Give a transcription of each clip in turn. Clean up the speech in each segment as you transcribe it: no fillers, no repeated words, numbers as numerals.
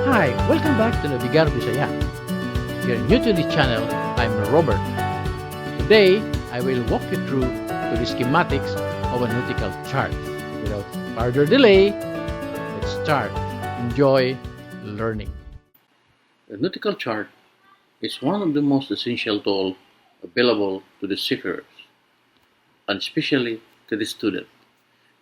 Hi, welcome back to Navigar Bisaya. If you're new to this channel, I'm Robert. Today, I will walk you through to the schematics of a nautical chart. Without further delay, let's start. Enjoy learning. The nautical chart is one of the most essential tools available to the seafarers, and especially to the student.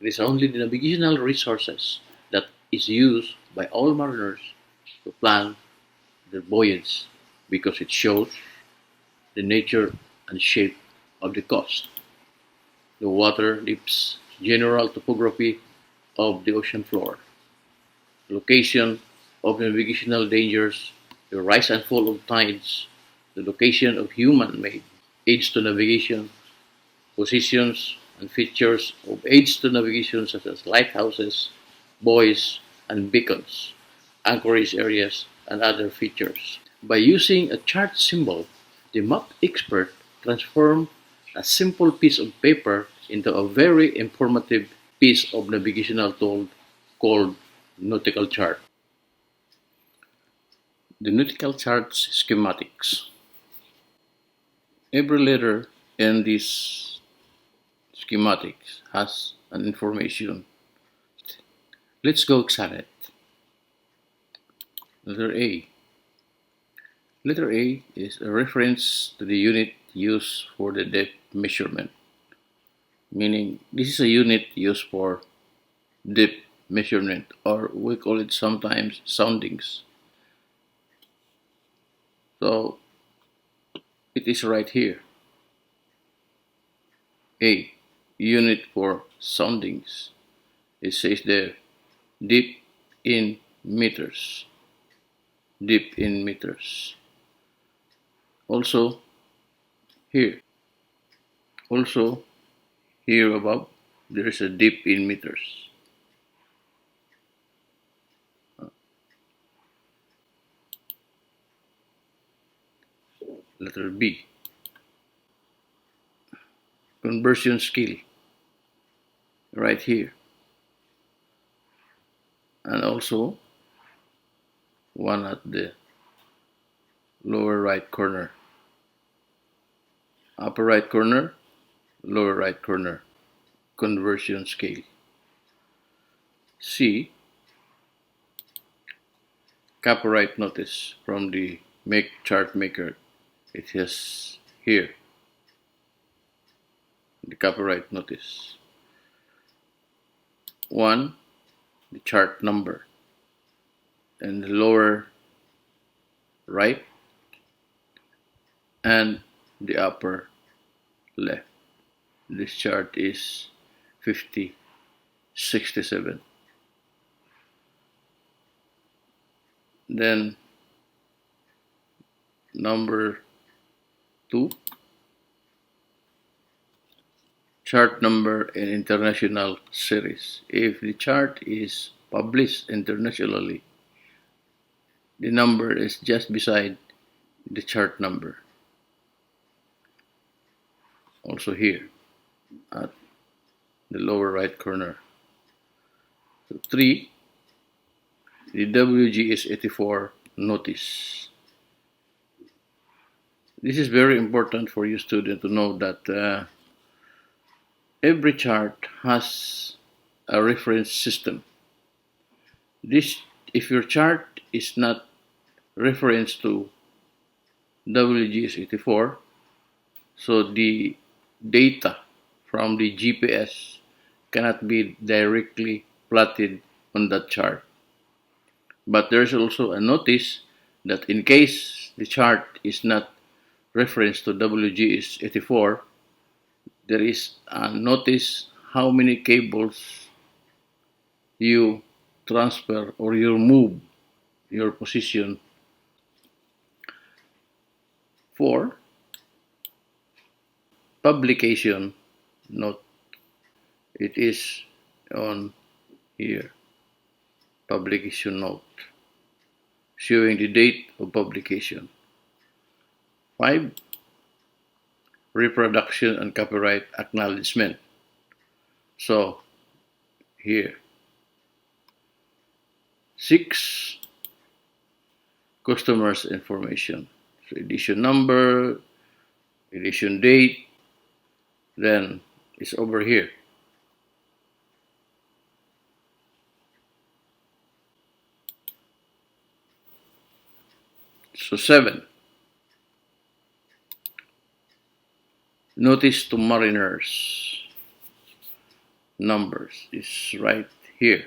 It is only the navigational resources that is used by all mariners to plan their voyage because it shows the nature and shape of the coast, the water depths, general topography of the ocean floor, location of navigational dangers, the rise and fall of tides, the location of human-made aids to navigation, positions and features of aids to navigation such as lighthouses, buoys, and beacons, anchorage areas, and other features. By using a chart symbol, the map expert transforms a simple piece of paper into a very informative piece of navigational tool called nautical chart. The nautical charts schematics. Every letter in this schematics has an information. Let's go examine it. Letter A. Letter A is a reference to the unit used for the depth measurement, meaning this is a unit used for depth measurement, or we call it sometimes soundings. So it is right here. A, unit for soundings. It says there, deep in meters. Deep in meters. Also here. Also here above, there is a deep in meters. Letter B. Conversion scale. Right here. And also one at the lower right corner. Upper right corner, lower right corner. Conversion scale. C. Copyright notice from the chart maker. It has here the copyright notice. 1. The chart number, and the lower right and the upper left. This chart is 5067. Then number 2, chart number in international series. If the chart is published internationally, the number is just beside the chart number. Also here at the lower right corner. So 3, the WGS 84 notice. This is very important for you student to know that every chart has a reference system. If your chart is not referenced to WGS 84, so the data from the GPS cannot be directly plotted on that chart. But there's also a notice that in case the chart is not referenced to WGS 84, there is a notice how many cables you transfer or you move your position. 4, publication note. It is on here, publication note, showing the date of publication. 5, reproduction and copyright acknowledgement. So here. 6, customer's information. So edition number, edition date, then it's over here. So 7. Notice to mariners. Numbers is right here.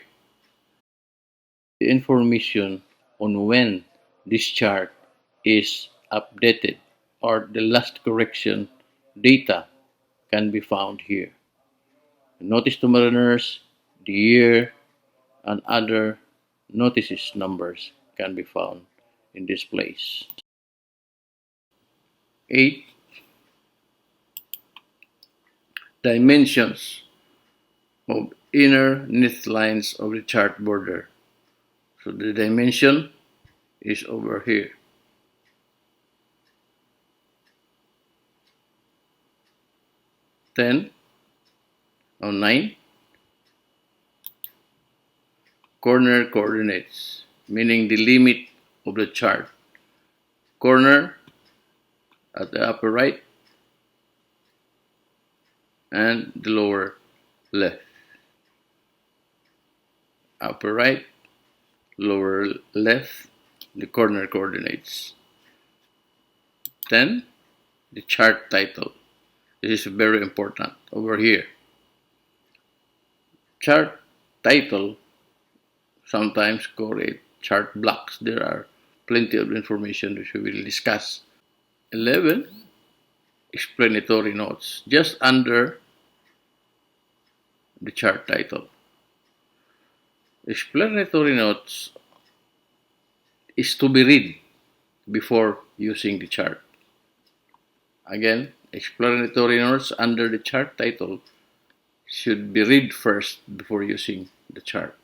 The information on when this chart is updated or the last correction data can be found here. Notice to mariners, the year, and other notices numbers can be found in this place. 8. Dimensions of inner knit lines of the chart border. So the dimension is over here. 10 or 9. Corner coordinates, meaning the limit of the chart. Corner at the upper right and the lower left. Upper right, lower left, the corner coordinates. 10. The chart title. This is very important over here. Chart title, sometimes call it chart blocks. There are plenty of information which we will discuss. 11. Explanatory notes, just under the chart title. Explanatory notes is to be read before using the chart. Again, explanatory notes under the chart title should be read first before using the chart.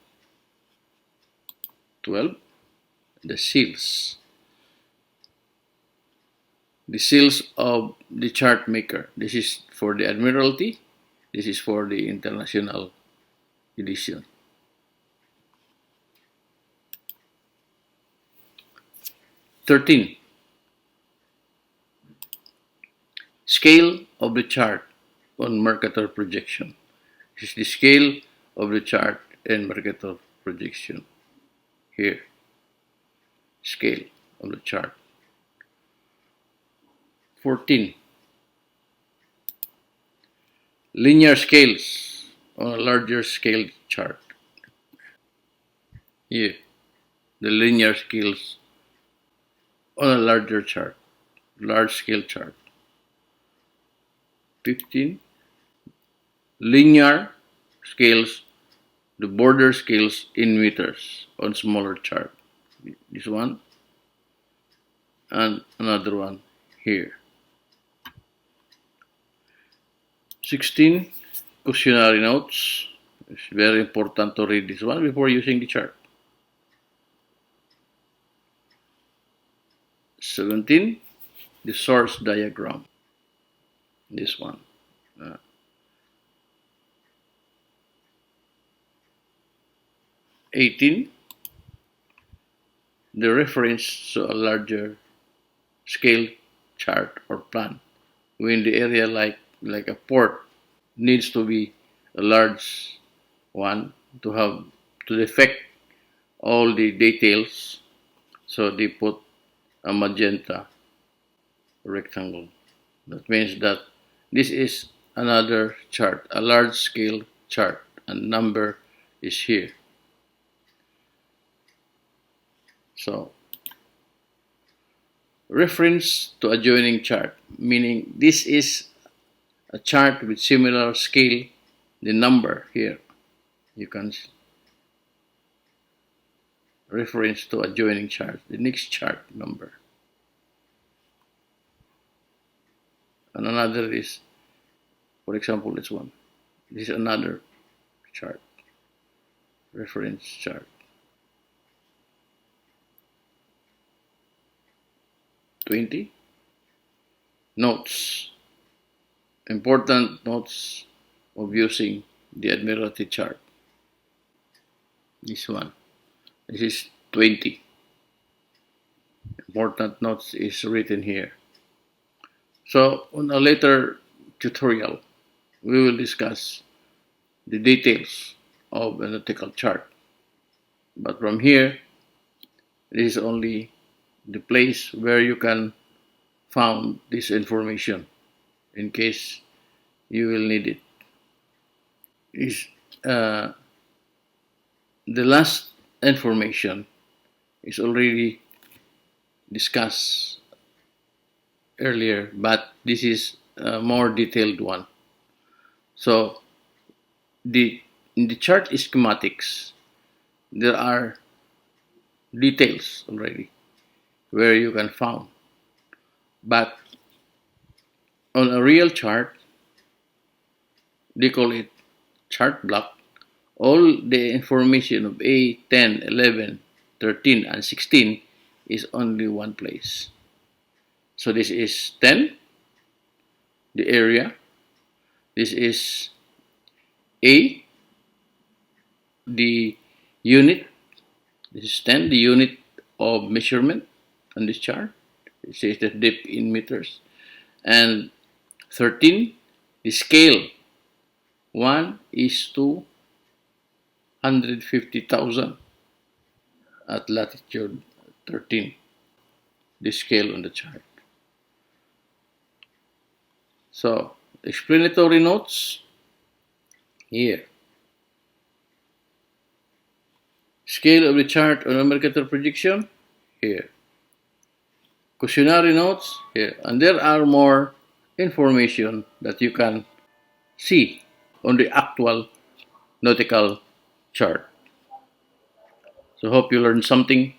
12. The seals. The seals of the chart maker. This is for the Admiralty. This is for the International Edition. 13. Scale of the chart on Mercator projection. This is the scale of the chart and Mercator projection. Here, scale of the chart. 14. Linear scales on a larger scale chart. Here, the linear scales on a larger chart, large scale chart. 15. Linear scales, the border scales in meters on smaller chart. This one and another one here. 16. Cautionary notes. It's very important to read this one before using the chart. 17. The source diagram. This one. 18. The reference to a larger scale chart or plan. When the area like a port needs to be a large one to affect all the details, so they put a magenta rectangle. That means that this is another chart, a large scale chart, and number is here. So reference to adjoining chart, meaning this is a chart with similar scale, the number here, you can reference to adjoining chart, the next chart number. And another is, for example, this one. This is another chart, reference chart. 20. Notes. Important notes of using the Admiralty chart. This one. This is 20. important notes is written here. So on a later tutorial, we will discuss the details of a nautical chart. But from here, this is only the place where you can find this information in case you will need it. Is the last information is already discussed earlier, but this is a more detailed one. So in the chart schematics, there are details already where you can find. But on a real chart, they call it chart block. All the information of A, 10, 11, 13, and 16 is only one place. So this is 10, the area. This is A, the unit. This is 10, the unit of measurement on this chart. It says the depth in meters. And 13, the scale. 1 is to 150,000 at latitude 13, the scale on the chart. So, explanatory notes here. Scale of the chart on Mercator prediction here. Cautionary notes here. And there are more information that you can see on the actual nautical chart. So hope you learned something